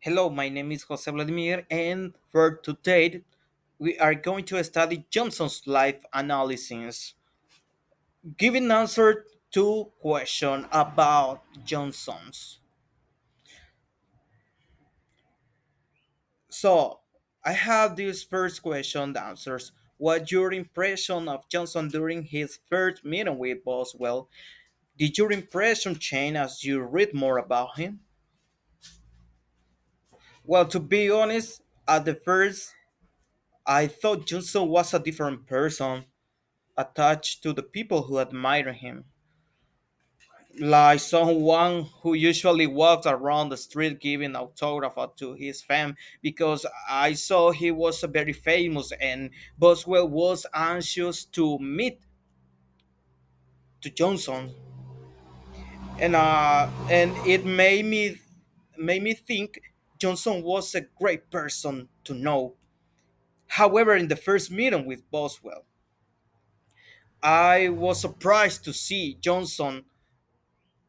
Hello, my name is Jose Vladimir, and for today, we are going to study Johnson's life analysis, giving answer to question about Johnson's. So, I have this first question that answers. What your impression of Johnson during his first meeting with Boswell? Did your impression change as you read more about him? Well, to be honest, at the first, I thought Johnson was a different person attached to the people who admire him. Like someone who usually walks around the street giving autograph to his fam because I saw he was very famous and Boswell was anxious to meet to Johnson and it made me think Johnson was a great person to know. However, in the first meeting with Boswell, I was surprised to see Johnson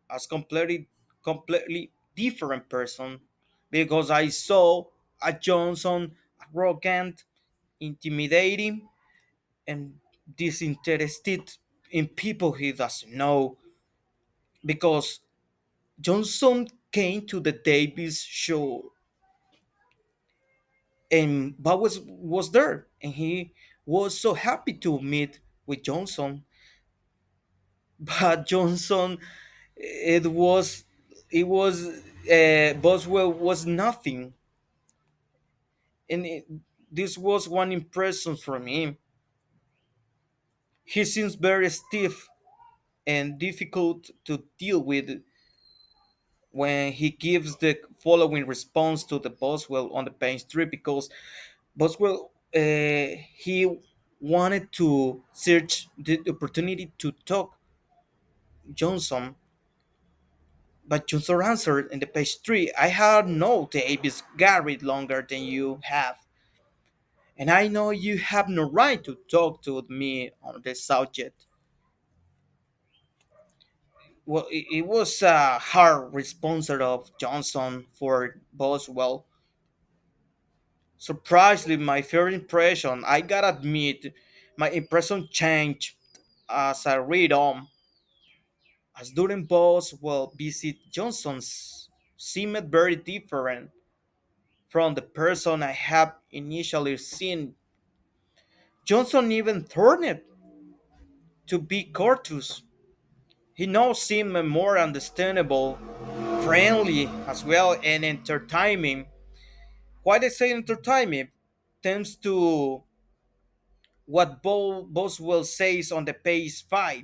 as completely different person because I saw a Johnson arrogant, intimidating, and disinterested in people he doesn't know. Because Johnson came to the Davis show and Bob was there and he was so happy to meet with Johnson. But Johnson, it was it was Boswell was nothing, and this was one impression from him. He seems very stiff and difficult to deal with when he gives the following response to the Boswell on the page 3 because Boswell he wanted to search the opportunity to talk Johnson, but Johnson answered in the page 3, I have known Davis Garrett longer than you have, and I know you have no right to talk to me on this subject. Well, it was a hard response of Johnson for Boswell. Surprisingly, my first impression, I gotta admit, my impression changed as I read on. As during Boswell visit Johnson's seemed very different from the person I have initially seen. Johnson even turned to be courteous. He now seemed more understandable, friendly as well, and entertaining. Why they say entertainment tends to what Boswell says on the page 5.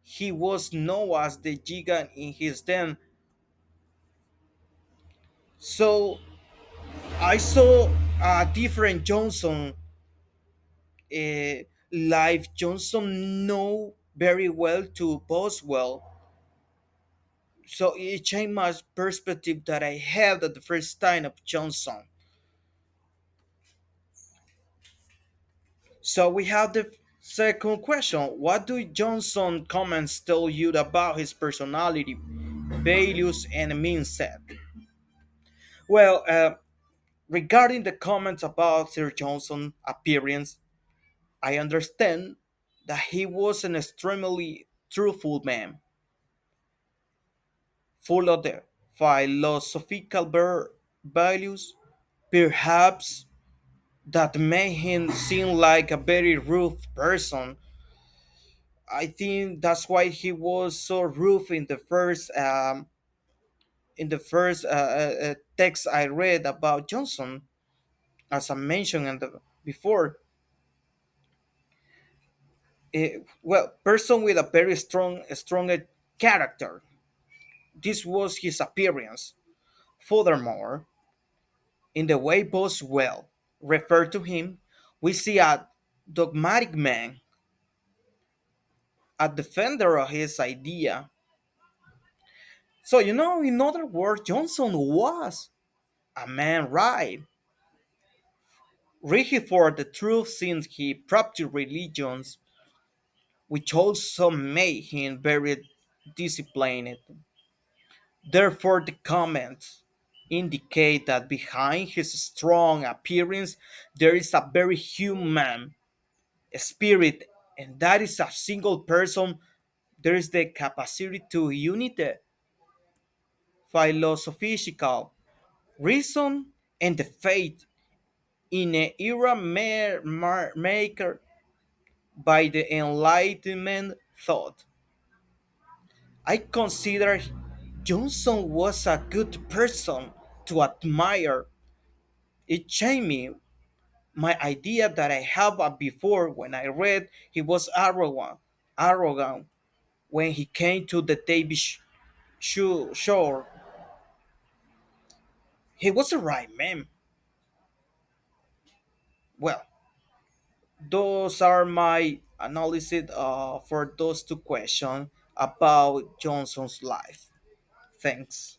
He was known as the gigant in his den. So I saw a different Johnson. Live Johnson know very well to Boswell. So it changed my perspective that I had at the first time of Johnson. So we have the second question. What do Johnson comments tell you about his personality, values, and mindset? Well, regarding the comments about Sir Johnson' appearance, I understand that he was an extremely truthful man, full of the philosophical values, perhaps that made him seem like a very rude person. I think that's why he was so rough in the first text I read about Johnson, as I mentioned before. Well, person with a very stronger character. This was his appearance. Furthermore, in the way Boswell referred to him, we see a dogmatic man, a defender of his idea. So, in other words, Johnson was a man right, rigid for the truth since he practiced religions, which also made him very disciplined. Therefore, the comments. indicate that behind his strong appearance there is a very human spirit, and that is a single person. There is the capacity to unite philosophical reason and the faith in an era maker by the Enlightenment thought. I consider Johnson was a good person to admire. It changed me my idea that I had before when I read he was arrogant when he came to the Davis shore. He was a right man. Well, those are my analysis for those two questions about Johnson's life. Thanks.